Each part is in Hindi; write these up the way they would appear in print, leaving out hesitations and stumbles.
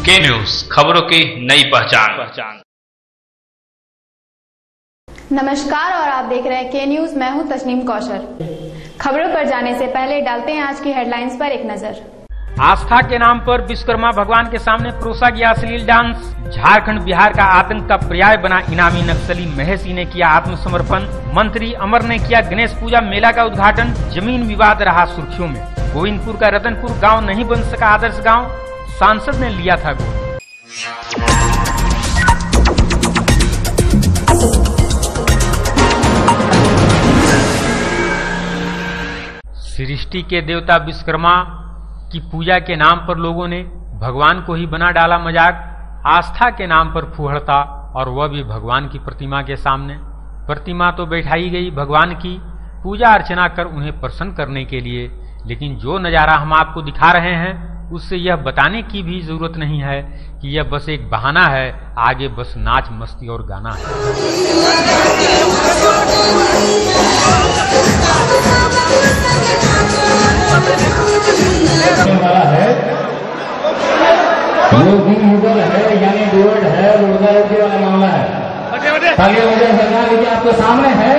के न्यूज, खबरों की नई पहचान। नमस्कार और आप देख रहे हैं के न्यूज। मैं हूं तस्नीम कौशल। खबरों पर जाने से पहले डालते हैं आज की हेडलाइंस पर एक नजर। आस्था के नाम पर विश्वकर्मा भगवान के सामने परोसा गया अश्लील डांस। झारखंड बिहार का आतंक का पर्याय बना इनामी नक्सली महेशी ने किया आत्मसमर्पण। मंत्री अमर ने किया गणेश पूजा मेला का उद्घाटन। जमीन विवाद रहा सुर्खियों में। गोविंदपुर का रतनपुर गांव नहीं बन सका आदर्श गांव, सांसद ने लिया था गोद। सृष्टि के देवता विश्वकर्मा की पूजा के नाम पर लोगों ने भगवान को ही बना डाला मजाक। आस्था के नाम पर फूहड़ता, और वह भी भगवान की प्रतिमा के सामने। प्रतिमा तो बैठाई गई भगवान की, पूजा अर्चना कर उन्हें प्रसन्न करने के लिए, लेकिन जो नज़ारा हम आपको दिखा रहे हैं उससे यह बताने की भी जरूरत नहीं है कि यह बस एक बहाना है, आगे बस नाच मस्ती और गाना है। है यानी डोड है, रोजा रोटी वाला मामला है। आगे मुझे सरकार लीजिए, आपके सामने है।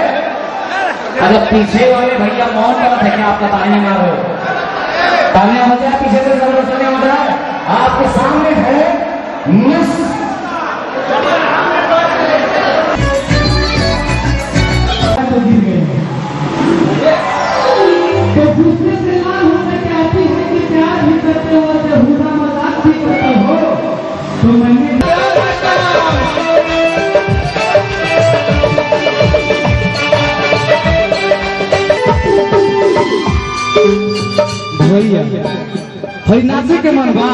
अगर पीछे वाले भैया मौन कर थे, आपका ताली मार रहे हो, तालियां हो जाए पीछे से जरूर सुने हो जाए। आपके सामने है मिस तो दूसरे से लाल होने चाहती है कि प्यार भी करते हो, जब बुरा मजाक भी करते हो, तो मैंने हरिनाथी के मन बा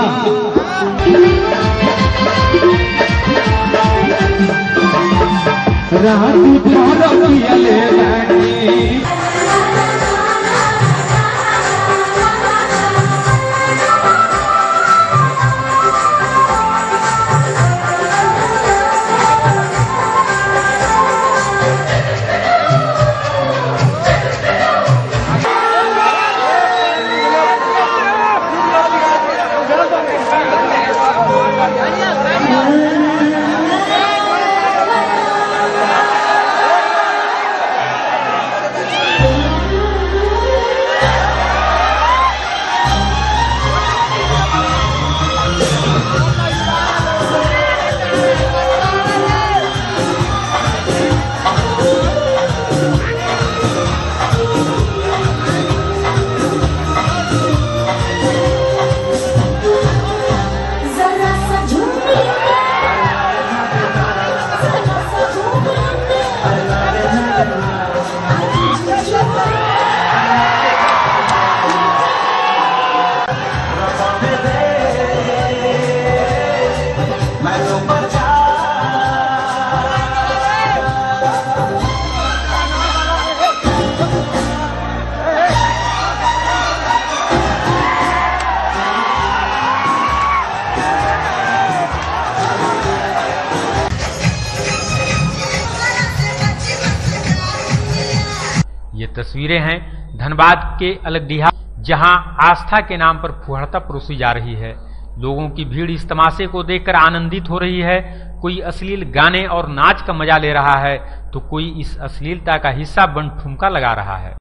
तस्वीरें हैं धनबाद के अलगडीहा, जहां आस्था के नाम पर फुहड़ता परोसी जा रही है। लोगों की भीड़ इस तमाशे को देखकर आनंदित हो रही है। कोई अश्लील गाने और नाच का मजा ले रहा है, तो कोई इस अश्लीलता का हिस्सा बन ठुमका लगा रहा है।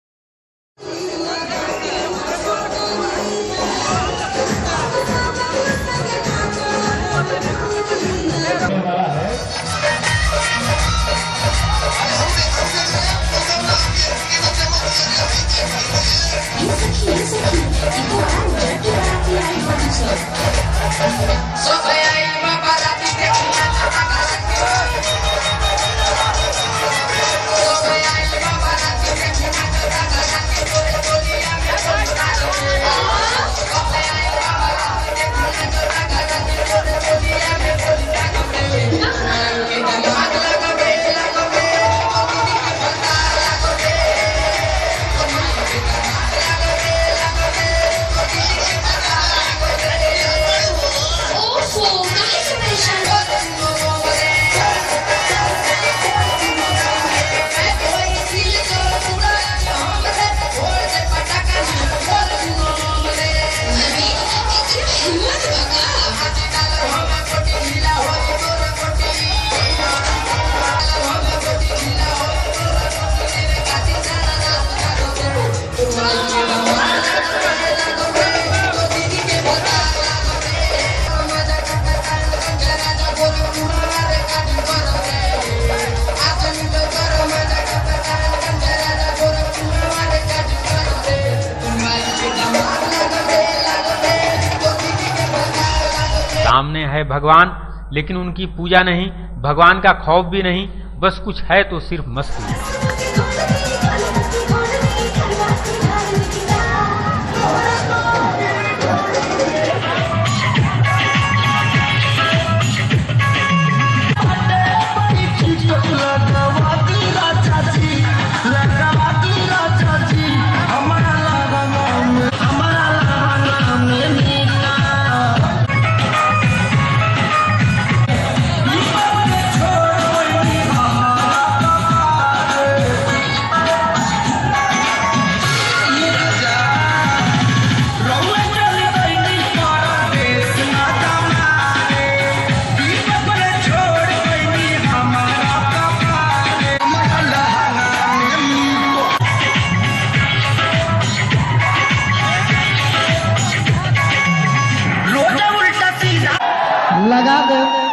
सामने है भगवान, लेकिन उनकी पूजा नहीं, भगवान का खौफ भी नहीं, बस कुछ है तो सिर्फ मस्ती।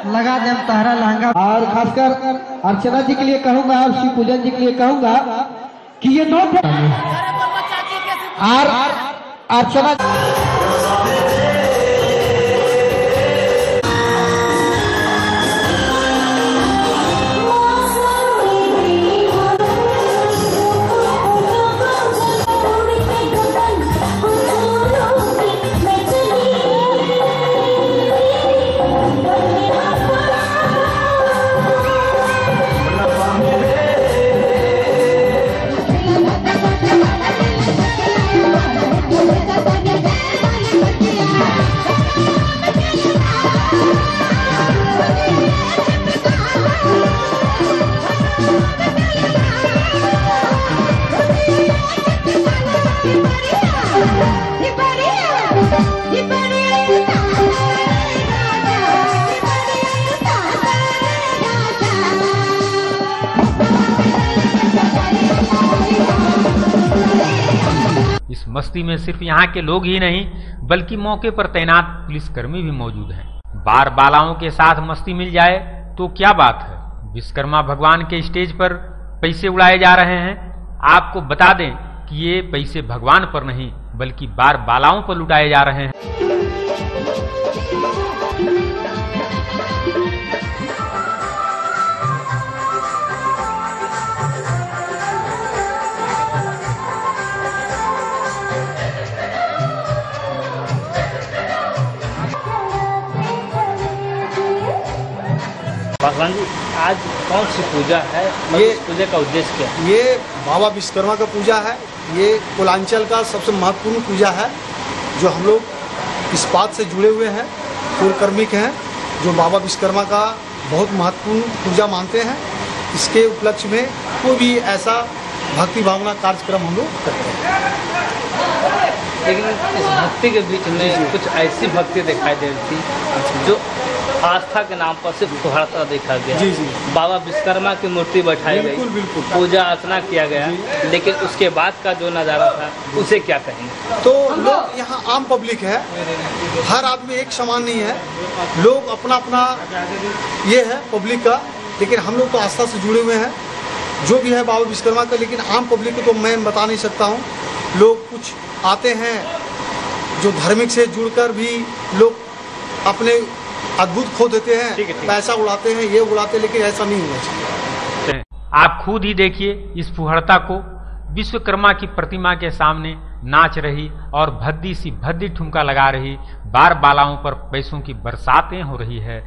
लगा दे तारा लहंगा। और खासकर अर्चना जी के लिए कहूंगा और शिव पूजन जी के लिए कहूंगा कि ये दो और अर्चना इस मस्ती में सिर्फ यहाँ के लोग ही नहीं बल्कि मौके पर तैनात पुलिसकर्मी भी मौजूद हैं। बार बालाओं के साथ मस्ती मिल जाए तो क्या बात है। विश्वकर्मा भगवान के स्टेज पर पैसे उड़ाए जा रहे हैं। आपको बता दें कि ये पैसे भगवान पर नहीं बल्कि बार बालाओं पर लुटाए जा रहे हैं। भगवान जी आज कौन सी पूजा है, ये पूजा का उद्देश्य क्या है? ये बाबा विश्वकर्मा का पूजा है। ये कुलांचल का सबसे महत्वपूर्ण पूजा है जो हम लोग इस बात से जुड़े हुए हैं, कुलकर्मिक हैं, जो बाबा विश्वकर्मा का बहुत महत्वपूर्ण पूजा मानते हैं। इसके उपलक्ष्य में कोई भी ऐसा भक्ति भावना कार्यक्रम हम लोग करते हैं। लेकिन इस भक्ति के बीच में कुछ ऐसी भक्ति दिखाई दे रही थी जो आस्था के नाम पर सिर्फ फुहारता देखा गया। जी जी। बाबा विश्वकर्मा की मूर्ति बैठाई गई, बिल्कुल पूजा अर्चना किया गया, लेकिन उसके बाद का जो नज़ारा था उसे क्या कहेंगे? तो लोग यहाँ आम पब्लिक है, हर आदमी एक समान नहीं है, लोग अपना अपना ये है पब्लिक का, लेकिन हम लोग तो आस्था से जुड़े हुए हैं जो भी है बाबा विश्वकर्मा का। लेकिन आम पब्लिक को तो मैं बता नहीं सकता हूँ। लोग कुछ आते हैं जो धार्मिक से जुड़कर भी लोग अपने अद्भुत खो देते हैं, ठीक। पैसा उड़ाते हैं, ये उड़ाते, लेकिन ऐसा नहीं होना चाहिए। आप खुद ही देखिए इस फुहड़ता को। विश्वकर्मा की प्रतिमा के सामने नाच रही और भद्दी सी भद्दी ठुमका लगा रही बार बालाओं पर पैसों की बरसातें हो रही है।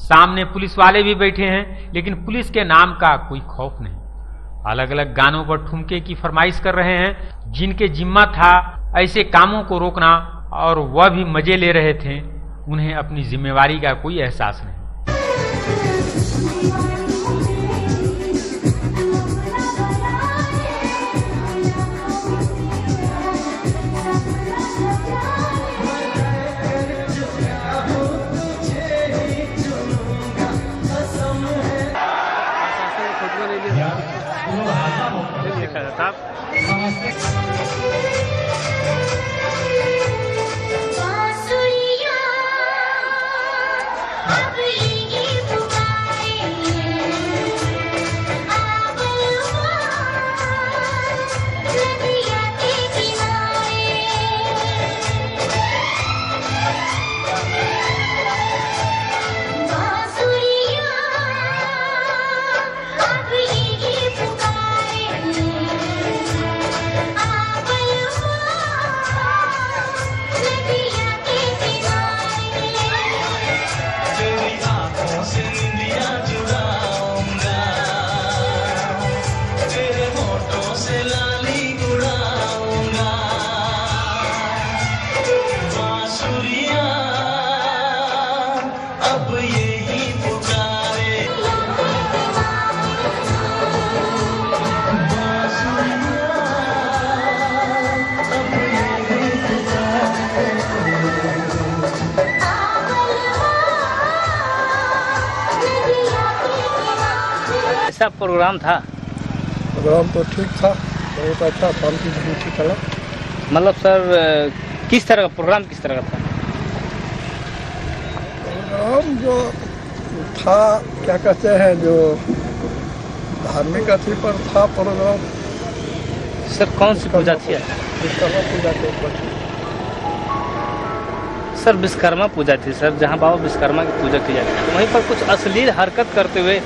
सामने पुलिस वाले भी बैठे हैं, लेकिन पुलिस के नाम का कोई खौफ नहीं। अलग अलग गानों पर ठुमके की फरमाइश कर रहे हैं। जिनके जिम्मा था ऐसे कामों को रोकना और वह भी मजे ले रहे थे, उन्हें अपनी जिम्मेवारी का कोई एहसास नहीं। ऐसा प्रोग्राम था? प्रोग्राम तो ठीक था, बहुत अच्छा, शांति से चला। मतलब सर किस तरह का प्रोग्राम, किस तरह का था? प्रोग्राम जो था, क्या कहते हैं, जो धार्मिक अथी पर था प्रोग्राम। सर कौन सी पूजा थी? विश्वकर्मा पूजा के ऊपर। सर विश्वकर्मा पूजा थी सर, जहाँ बाबा विश्वकर्मा की पूजा की जाती है। वहीं पर कुछ अश्लील हरकत करते हुए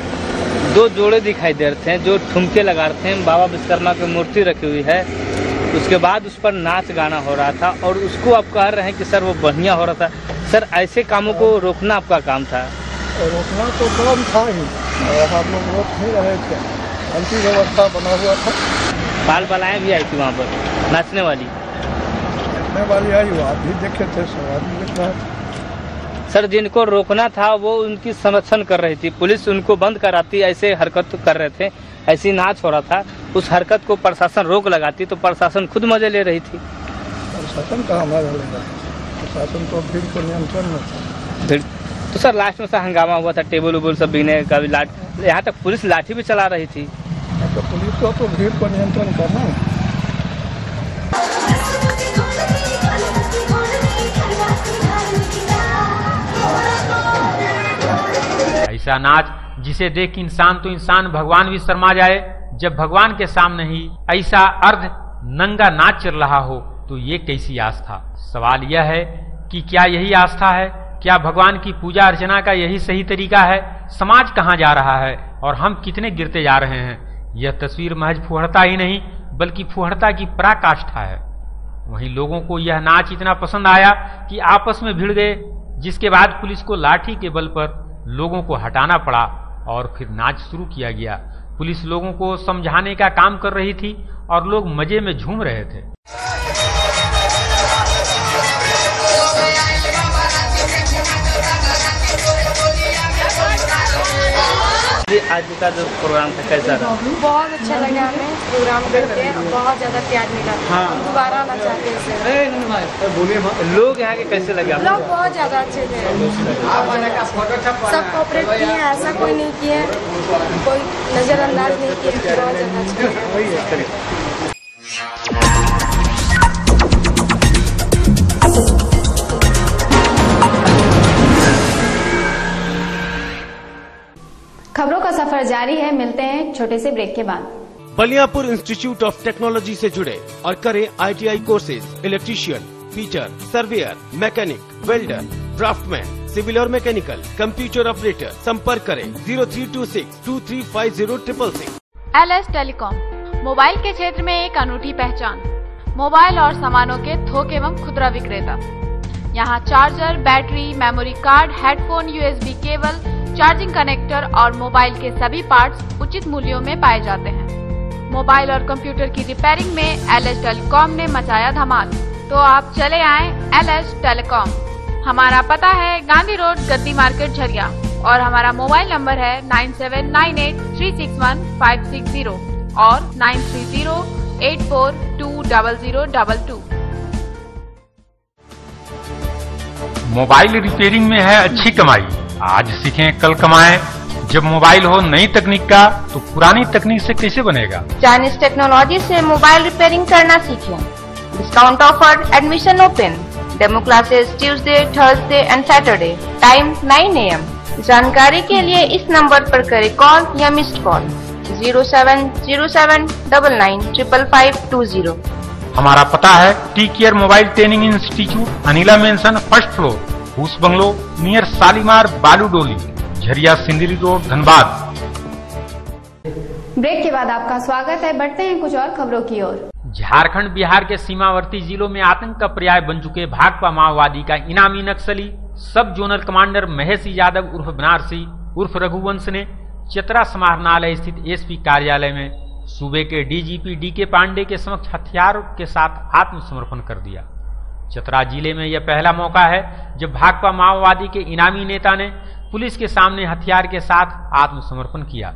दो जोड़े दिखाई दे रहे थे, जो ठुमके लगा रहे थे। बाबा विश्वकर्मा की मूर्ति रखी हुई है, उसके बाद उस पर नाच गाना हो रहा था और उसको आप कह रहे हैं कि सर वो बढ़िया हो रहा था। सर ऐसे कामों को रोकना आपका काम था? रोकना तो काम था ही, हम लोग रोक नहीं रहे थे। शांति व्यवस्था बना हुआ था। बाल बालाएँ भी आई थी वहाँ पर, नाचने वाली आई, वो आप भी देखे थे, सब आदमी देख रहा था। सर जिनको रोकना था वो उनकी संरक्षण कर रही थी, पुलिस उनको बंद कराती, ऐसे हरकत कर रहे थे, ऐसी नाच हो रहा था। उस हरकत को प्रशासन रोक लगाती तो प्रशासन खुद मजे ले रही थी। प्रशासन कहाँ मजा ले रहा है? प्रशासन तो भीड़ को नियंत्रण में था। तो सर लास्ट में सर हंगामा हुआ था, टेबल उबल सब बिकने का भी, यहाँ तक पुलिस लाठी भी चला रही थी। तो पुलिस को तो भीड़ को नियंत्रण करना है। ऐसा नाच जिसे देख इंसान तो इंसान, भगवान भी शर्मा जाए। जब भगवान के सामने ही ऐसा अर्ध नंगा नाच चल रहा हो तो ये कैसी आस्था? सवाल यह है कि क्या यही आस्था है? क्या भगवान की पूजा अर्चना का यही सही तरीका है? समाज कहाँ जा रहा है और हम कितने गिरते जा रहे हैं? यह तस्वीर महज फुहड़ता ही नहीं बल्कि फुहड़ता की पराकाष्ठा है। वहीं लोगों को यह नाच इतना पसंद आया कि आपस में भिड़ गए, जिसके बाद पुलिस को लाठी के बल पर लोगों को हटाना पड़ा और फिर नाच शुरू किया गया। पुलिस लोगों को समझाने का काम कर रही थी और लोग मजे में झूम रहे थे। आज का जो प्रोग्राम था कैसा रहा? बहुत अच्छा लगा, हमें प्रोग्राम करके बहुत ज्यादा प्यार मिला। दोबारा आना चाहते हैं। लोग यहाँ के कैसे लगे? लोग बहुत ज्यादा अच्छे थे, सब कोऑपरेट किए, ऐसा कोई नहीं किए, कोई नजरअंदाज नहीं किए, बहुत ज्यादा अच्छा। खबरों का सफर जारी है, मिलते हैं छोटे से ब्रेक के बाद। बलियापुर इंस्टीट्यूट ऑफ टेक्नोलॉजी से जुड़े और करें ITI courses, electrician, teacher, surveyor, mechanic, welder, draftman, civil और मैकेनिकल, कंप्यूटर ऑपरेटर। संपर्क करें 0326235066। LS टेलीकॉम मोबाइल के क्षेत्र में एक अनूठी पहचान। मोबाइल और सामानों के थोक एवं खुदरा विक्रेता। यहाँ charger, battery, memory card, headphone, USB cable, charging connector और मोबाइल के सभी पार्ट्स उचित मूल्यों में पाए जाते हैं। मोबाइल और कंप्यूटर की रिपेयरिंग में LH टेलीकॉम ने मचाया धमाल, तो आप चले आए LH टेलीकॉम। हमारा पता है गांधी रोड, गद्दी मार्केट, झरिया, और हमारा मोबाइल नंबर है 9798361560 और 9308420022। मोबाइल रिपेयरिंग में है अच्छी कमाई, आज सीखें कल कमाएं। जब मोबाइल हो नई तकनीक का तो पुरानी तकनीक से कैसे बनेगा। चाइनीज टेक्नोलॉजी से मोबाइल रिपेयरिंग करना सीखें। Discount offer, admission open, demo classes Tuesday, Thursday and Saturday, time 9 AM। जानकारी के लिए इस नंबर पर करें कॉल या मिस्ड कॉल 0707995520। हमारा पता है tea care mobile training institute, Anila mention, first floor, whose bungalow, near Shalimar बालू डोली, झरिया, सिंदरी रोड, धनबाद। ब्रेक के बाद आपका स्वागत है। बढ़ते हैं कुछ और खबरों की ओर। झारखंड बिहार के सीमावर्ती जिलों में आतंक का पर्याय बन चुके भाकपा माओवादी का इनामी नक्सली सब जोनल कमांडर महेश यादव उर्फ बनारसी उर्फ रघुवंश ने चतरा समाहरणालय स्थित एसपी कार्यालय में सूबे के डीजीपी DK पांडे के समक्ष हथियार के साथ आत्मसमर्पण कर दिया। चतरा जिले में यह पहला मौका है जब भाकपा माओवादी के इनामी नेता ने पुलिस के सामने हथियार के साथ आत्मसमर्पण किया।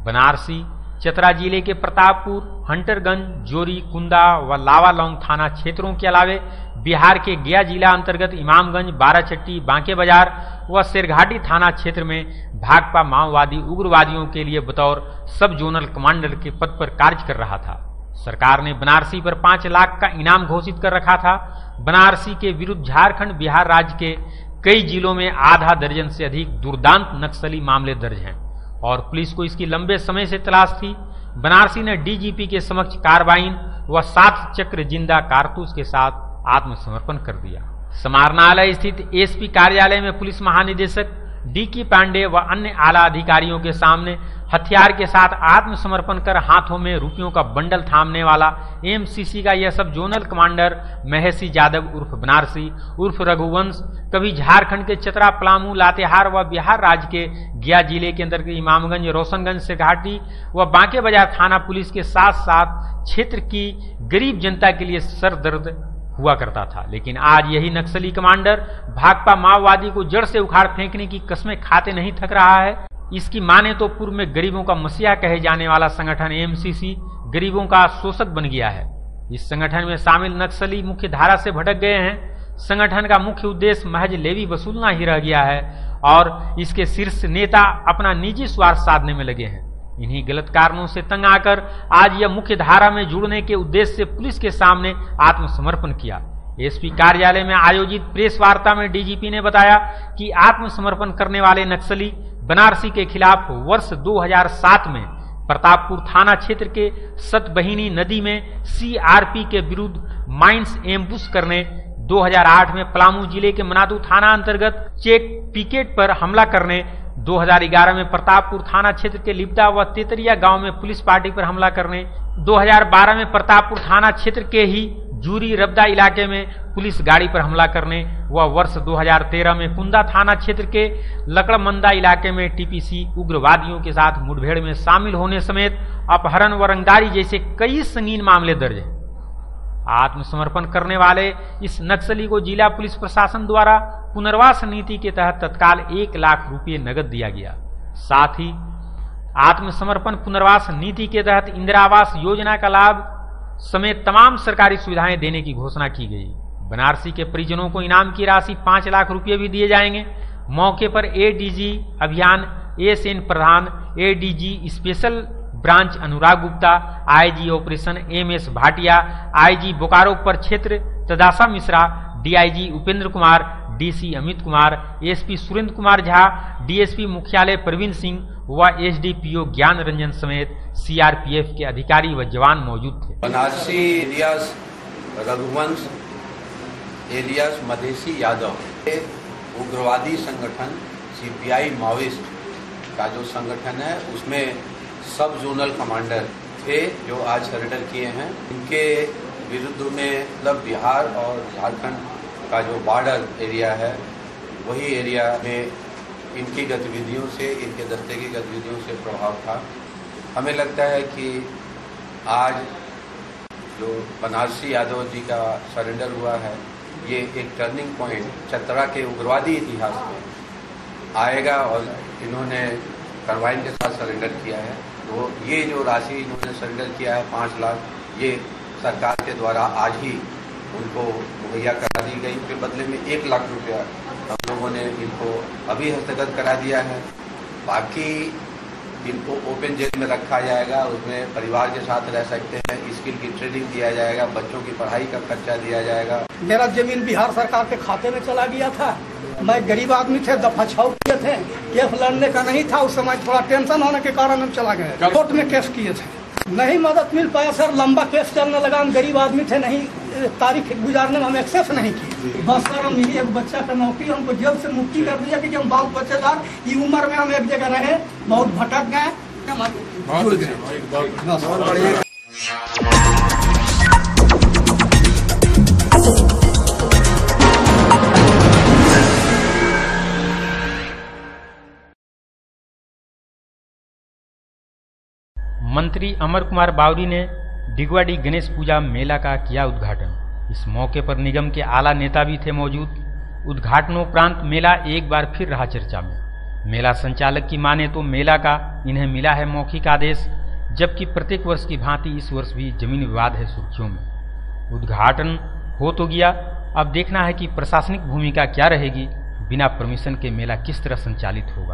बनारसी चतरा जिले के प्रतापपुर, हंटरगंज, जोरी, कुंदा व लावालौंग थाना क्षेत्रों के अलावे बिहार के गया जिला अंतर्गत इमामगंज, बाराचट्टी, बांके बाजार व शेरघाटी थाना क्षेत्र में भाकपा माओवादी उग्रवादियों के लिए बतौर सब जोनल कमांडर के पद पर कार्य कर रहा था। सरकार ने बनारसी पर 5 लाख का इनाम घोषित कर रखा था। बनारसी के विरुद्ध झारखंड बिहार राज्य के कई जिलों में आधा दर्जन से अधिक दुर्दांत नक्सली मामले दर्ज हैं और पुलिस को इसकी लंबे समय से तलाश थी। बनारसी ने डीजीपी के समक्ष कार्बाइन व 7 चक्र जिंदा कारतूस के साथ आत्मसमर्पण कर दिया। समाहरणालय स्थित एसपी कार्यालय में पुलिस महानिदेशक DK पांडे व अन्य आला अधिकारियों के सामने हथियार के साथ आत्मसमर्पण कर हाथों में रुपयों का बंडल थामने वाला MCC का यह सब जोनल कमांडर महेश यादव उर्फ बनारसी उर्फ रघुवंश कभी झारखंड के चतरा, पलामू, लातेहार व बिहार राज्य के गया जिले के अंतर्गत इमामगंज, रोशनगंज, शेरघाटी व बांके बाजार थाना पुलिस के साथ साथ क्षेत्र की गरीब जनता के लिए सरदर्द हुआ करता था। लेकिन आज यही नक्सली कमांडर भाकपा माओवादी को जड़ से उखाड़ फेंकने की कस्में खाते नहीं थक रहा है। इसकी माने तो पूर्व में गरीबों का मसीहा कहे जाने वाला संगठन MCC गरीबों का शोषक बन गया है। इस संगठन में शामिल नक्सली मुख्य धारा से भटक गए हैं। संगठन का मुख्य उद्देश्य महज लेवी वसूलना ही रह गया है और इसके शीर्ष नेता अपना निजी स्वार्थ साधने में लगे हैं। इन्हीं गलत कारणों से तंग आकर आज यह मुख्य धारा में जुड़ने के उद्देश्य से पुलिस के सामने आत्मसमर्पण किया। एसपी कार्यालय में आयोजित प्रेस वार्ता में डीजीपी ने बताया कि आत्मसमर्पण करने वाले नक्सली बनारसी के खिलाफ वर्ष 2007 में प्रतापपुर थाना क्षेत्र के सतबहिनी नदी में CRP के विरुद्ध माइंस एम्बुश करने, 2008 में पलामू जिले के मनातू थाना अंतर्गत चेक पिकेट पर हमला करने, 2011 में प्रतापपुर थाना क्षेत्र के लिप्ता व तेतरिया गांव में पुलिस पार्टी पर हमला करने, 2012 में प्रतापपुर थाना क्षेत्र के ही जूरी रबदा इलाके में पुलिस गाड़ी पर हमला करने व वर्ष 2013 में कुंदा थाना क्षेत्र के लकड़मंदा इलाके में TPC उग्रवादियों के साथ मुठभेड़ में शामिल होने समेत अपहरण व रंगदारी जैसे कई संगीन मामले दर्ज हैं। आत्मसमर्पण करने वाले इस नक्सली को जिला पुलिस प्रशासन द्वारा पुनर्वास नीति के तहत तत्काल 1 लाख रुपये नगद दिया गया। साथ ही आत्मसमर्पण पुनर्वास नीति के तहत इंदिरा आवास योजना का लाभ समेत तमाम सरकारी सुविधाएं देने की घोषणा की गई। बनारसी के परिजनों को इनाम की राशि 5 लाख रुपये भी दिए जाएंगे। मौके पर ADG अभियान ASN Pradhan, ADG special branch Anurag Gupta, IG operation MS Bhatia, IG Bokaro पर क्षेत्र तदासा Mishra, DIG Upendra Kumar, DC Amit Kumar, ASP Surendra Kumar Jha, DSP मुख्यालय प्रवीण सिंह व SDPO ज्ञान रंजन समेत CRPF के अधिकारी व जवान मौजूद थे। बनारसी एलियास रघुवंश एलियास मधेसी यादव उग्रवादी संगठन CPI माओइस्ट का जो संगठन है उसमें सब जोनल कमांडर थे जो आज सरेंडर किए हैं। इनके विरुद्ध में मतलब बिहार और झारखंड का जो बॉर्डर एरिया है वही एरिया में इनकी गतिविधियों से, इनके दस्ते की गतिविधियों से प्रभाव था। हमें लगता है कि आज जो बनारसी यादव जी का सरेंडर हुआ है, ये एक टर्निंग पॉइंट चतरा के उग्रवादी इतिहास में आएगा और इन्होंने कार्बाइन के साथ सरेंडर किया है। तो ये जो राशि इन्होंने सरेंडर किया है 5 लाख, ये सरकार के द्वारा आज ही उनको मुहैया करा दी गई। के बदले में 1 लाख रुपया हम लोगों ने इनको अभी हस्तगत करा दिया है। बाकी इनको ओपन जेल में रखा जाएगा, उसमें परिवार के साथ रह सकते हैं, स्किल की ट्रेनिंग दिया जाएगा, बच्चों की पढ़ाई का खर्चा दिया जाएगा। मेरा जमीन बिहार सरकार के खाते में चला गया था। मैं गरीब आदमी थे, दफा 6 किए थे, केस लड़ने का नहीं था। उस समय थोड़ा टेंशन होने के कारण हम चला गए, कोर्ट में केस किए थे, नहीं मदद मिल पाया सर। लंबा केस चलने लगा, हम गरीब आदमी थे, नहीं तारीख गुजारने में हम एक्सेस नहीं की। बस सर हम एक बच्चा का नौकरी, हमको जेल से मुक्ति कर दिया कि हम बाल बच्चेदार ये उम्र में हम एक जगह रहे, बहुत भटक गए, जुड़ गए। मंत्री अमर कुमार बावरी ने डिगवाड़ी गणेश पूजा मेला का किया उद्घाटन। इस मौके पर निगम के आला नेता भी थे मौजूद। उद्घाटनोपरांत मेला एक बार फिर रहा चर्चा में। मेला संचालक की माने तो मेला का इन्हें मिला है मौखिक आदेश, जबकि प्रत्येक वर्ष की भांति इस वर्ष भी जमीन विवाद है सुर्खियों में। उद्घाटन हो तो गया, अब देखना है कि प्रशासनिक भूमिका क्या रहेगी। बिना परमिशन के मेला किस तरह संचालित होगा।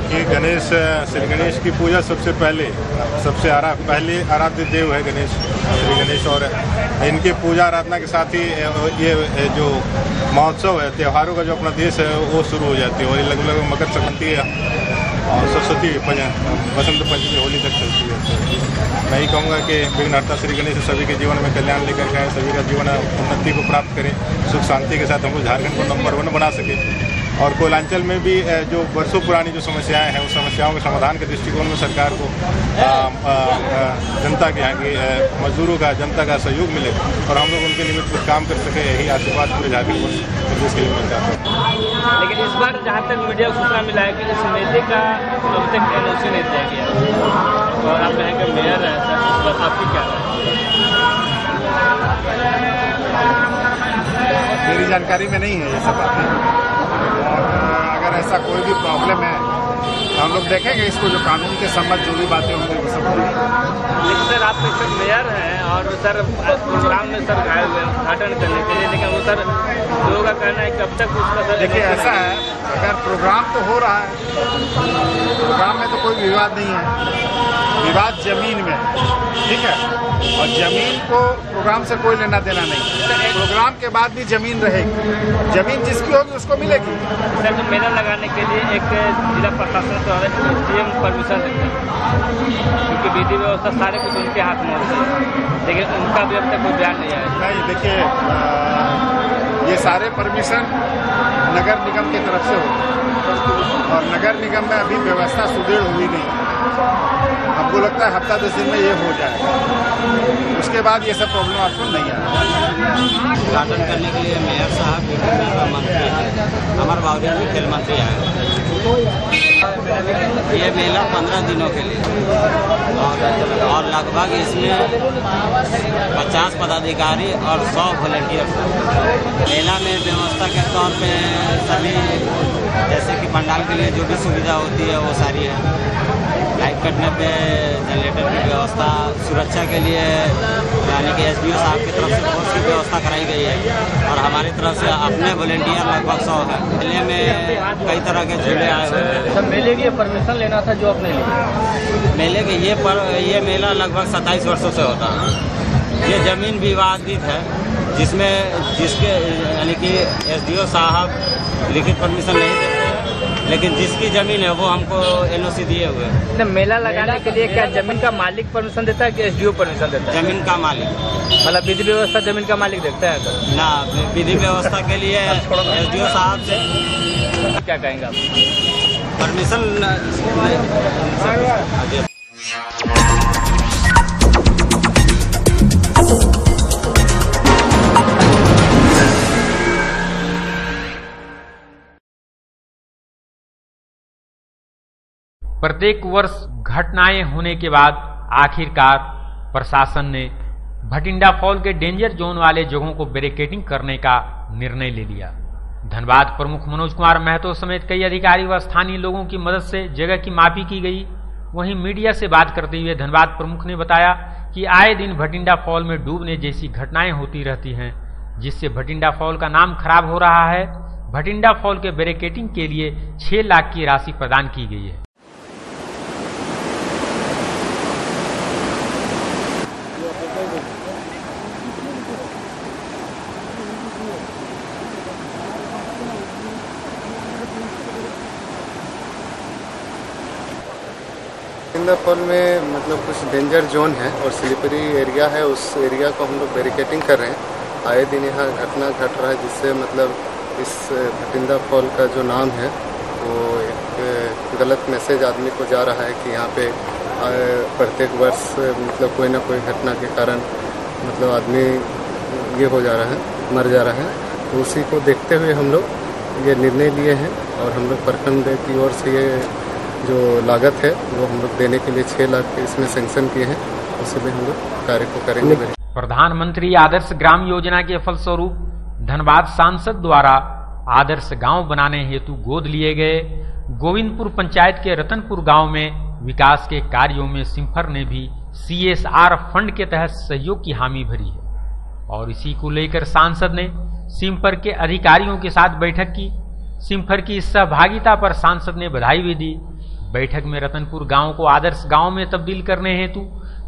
कि गणेश, श्री गणेश की पूजा सबसे पहले पहले आराध्य देव है गणेश, श्री गणेश। और इनके पूजा आराधना के साथ ही ये जो महोत्सव है, त्योहारों का जो अपना देश है वो शुरू हो जाती है। और ये लगभग मकर संक्रांति और सरस्वती बसंत पंचमी, होली तक चलती है। तो मैं ही कहूँगा कि विघ्नहर्ता श्री गणेश सभी के जीवन में कल्याण लेकर के आए, सभी का जीवन उन्नति को प्राप्त करें, सुख शांति के साथ हम लोग झारखंड को नंबर 1 बना सके। और कोयलांचल में भी जो वर्षों पुरानी जो समस्याएं हैं, उस समस्याओं के समाधान के दृष्टिकोण में सरकार को जनता के यहाँ की मजदूरों का, जनता का सहयोग मिले और हम लोग उनके निमित्त कुछ काम कर सके, यही आशीर्वाद पूरे झारखंड प्रदेश के लिए मिलता है। लेकिन इस बार जहाँ तक मीडिया को सूचना मिला है कि इस मेले का अब तक एनओसी नहीं दिया गया और आप यहाँ के मेयर हैं सर, इस बात आपकी क्या है? मेरी जानकारी में नहीं है ये सब बातें। अगर ऐसा कोई भी प्रॉब्लम है तो हम लोग देखेंगे इसको, जो कानून के सम्मत जो भी बातें होंगी वो सब। लेकिन सर आप एक मेयर हैं और सर प्रोग्राम में सर आए हुए उद्घाटन करने के लिए, लेकिन वो सर लोगों का कहना है कब तक उसका सर। देखिए ऐसा है, अगर प्रोग्राम तो हो रहा है, प्रोग्राम में तो कोई विवाद नहीं है, विवाद जमीन में, ठीक है। और जमीन को प्रोग्राम से कोई लेना देना नहीं। प्रोग्राम के बाद भी जमीन रहेगी, जमीन जिसकी होगी उसको मिलेगी। सर तो मेला लगाने के लिए एक जिला प्रशासन द्वारा एसडीएम परमिशन देते हैं, क्योंकि विधि व्यवस्था सारे कुछ उनके हाथ में होती है, लेकिन उनका भी अब तक कोई बयान नहीं आया। नहीं, देखिए ये सारे परमिशन नगर निगम की तरफ से होते और नगर निगम में अभी व्यवस्था सुदृढ़ हुई नहीं। हमको लगता है हफ्ता 10 दिन में ये हो जाएगा, उसके बाद ये सब प्रॉब्लम आपको नहीं आएगा। उद्घाटन करने के लिए मेयर साहब, मंत्री अमर बावरी जी, खेल मंत्री आए। ये मेला 15 दिनों के लिए और लगभग इसमें 50 पदाधिकारी और 100 वॉलंटियर। मेला में व्यवस्था के तौर पे सभी, जैसे कि पंडाल के लिए जो भी सुविधा होती है वो सारी है। लाइट कटने पे जनरेटर की व्यवस्था, सुरक्षा के लिए यानी कि एसडीओ साहब की तरफ से फोर्स की व्यवस्था कराई गई है और हमारी तरफ से अपने वॉलंटियर लगभग 100 है। मेले में कई तरह के झूले आए हुए हैं। सब मेले की परमिशन लेना था जो अपने लिए। मेले के ये मेला लगभग 27 वर्षों से होता है। ये जमीन विवादित है, जिसके यानी कि एसडीओ साहब लिखित परमिशन नहीं देते हैं लेकिन जिसकी जमीन है वो हमको NOC दिए हुए हैं। मेला लगाने के लिए क्या जमीन का मालिक परमिशन देता है कि SDO परमिशन देता है? जमीन का मालिक, मतलब विधि व्यवस्था जमीन का मालिक देखता है सर? ना, विधि व्यवस्था के लिए SDO साहब से क्या कहेंगे आप? परमिशन प्रत्येक वर्ष घटनाएं होने के बाद आखिरकार प्रशासन ने भटिंडा फॉल के डेंजर जोन वाले जगहों को बैरिकेडिंग करने का निर्णय ले लिया। धनबाद प्रमुख मनोज कुमार महतो समेत कई अधिकारी व स्थानीय लोगों की मदद से जगह की मापी की गई। वहीं मीडिया से बात करते हुए धनबाद प्रमुख ने बताया कि आए दिन भटिंडा फॉल में डूबने जैसी घटनाएं होती रहती हैं, जिससे भटिंडा फॉल का नाम खराब हो रहा है। भटिंडा फॉल के बैरिकेडिंग के लिए 6 लाख की राशि प्रदान की गई है। भटिंडा फॉल में मतलब कुछ डेंजर जोन है और स्लिपरी एरिया है, उस एरिया को हम लोग बैरिकेडिंग कर रहे हैं। आए दिन यहाँ घटना घट रहा है, जिससे मतलब इस भटिंडा फॉल का जो नाम है वो एक गलत मैसेज आदमी को जा रहा है कि यहाँ पे प्रत्येक वर्ष मतलब कोई ना कोई घटना के कारण मतलब आदमी ये हो जा रहा है, मर जा रहा है। तो उसी को देखते हुए हम लोग ये निर्णय लिए हैं और हम लोग प्रखंड की ओर से ये जो लागत है वो हम लोग देने के लिए 6 लाख इसमें सैंक्शन किए हैं, उसी में हम लोग कार्य को करेंगे। प्रधानमंत्री आदर्श ग्राम योजना के फलस्वरूप धनबाद सांसद द्वारा आदर्श गांव बनाने हेतु गोद लिए गए गोविंदपुर पंचायत के रतनपुर गांव में विकास के कार्यों में सिम्फर ने भी CSR फंड के तहत सहयोग की हामी भरी है और इसी को लेकर सांसद ने सिम्फर के अधिकारियों के साथ बैठक की। सिम्फर की सहभागिता पर सांसद ने बधाई भी दी। बैठक में रतनपुर गांव को आदर्श गांव में तब्दील करने हेतु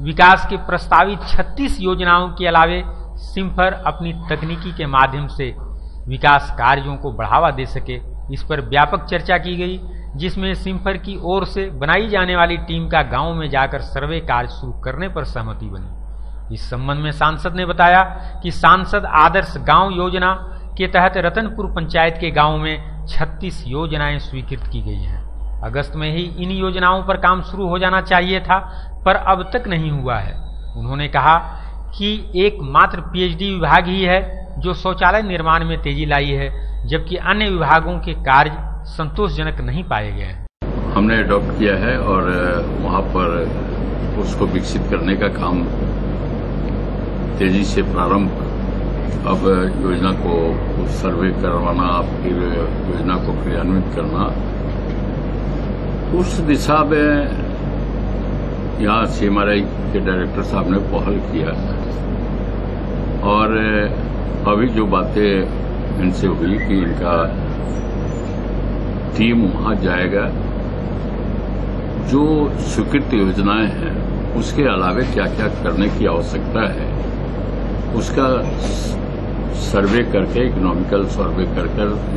विकास की प्रस्तावित 36 योजनाओं के अलावे सिम्फर अपनी तकनीकी के माध्यम से विकास कार्यों को बढ़ावा दे सके, इस पर व्यापक चर्चा की गई, जिसमें सिम्फर की ओर से बनाई जाने वाली टीम का गांव में जाकर सर्वे कार्य शुरू करने पर सहमति बनी। इस संबंध में सांसद ने बताया कि सांसद आदर्श गांव योजना के तहत रतनपुर पंचायत के गांव में 36 योजनाएं स्वीकृत की गई हैं। अगस्त में ही इन योजनाओं पर काम शुरू हो जाना चाहिए था, पर अब तक नहीं हुआ है। उन्होंने कहा कि एकमात्र PhD विभाग ही है जो शौचालय निर्माण में तेजी लाई है, जबकि अन्य विभागों के कार्य संतोषजनक नहीं पाए गए हैं। हमने अडॉप्ट किया है और वहां पर उसको विकसित करने का काम तेजी से प्रारंभ, अब योजना को सर्वे करवाना, फिर योजना को क्रियान्वित करना, उस दिशा में यहाँ CMRI के डायरेक्टर साहब ने पहल किया और अभी जो बातें इनसे हुई कि इनका टीम वहां जाएगा, जो स्वीकृत योजनाएं हैं उसके अलावे क्या क्या करने की आवश्यकता है उसका सर्वे करके, इकोनॉमिकल सर्वे कर,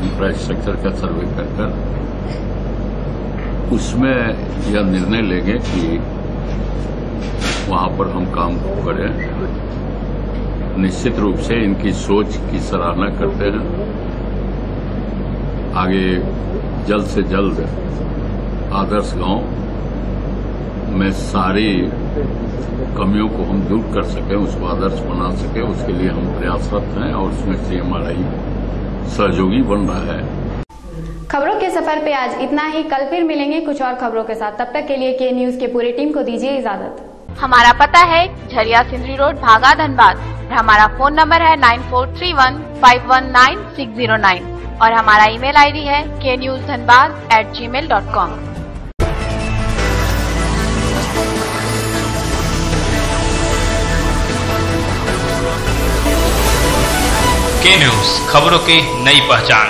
इंफ्रास्ट्रक्चर का सर्वे कर उसमें यह निर्णय लेंगे कि वहां पर हम काम करें। निश्चित रूप से इनकी सोच की सराहना करते हैं। आगे जल्द से जल्द आदर्श गांव में सारी कमियों को हम दूर कर सकें, उसको आदर्श बना सकें, उसके लिए हम प्रयासरत हैं और उसमें CMRI सहयोगी बन रहा है। खबरों के सफर पे आज इतना ही। कल फिर मिलेंगे कुछ और खबरों के साथ। तब तक के लिए के न्यूज के पूरी टीम को दीजिए इजाजत। हमारा पता है झरिया सिंधरी रोड, भागा, धनबाद। हमारा फोन नंबर है 9431519609 और हमारा ईमेल ID है knewsdhanbad@gmail.com। के न्यूज, खबरों की नई पहचान।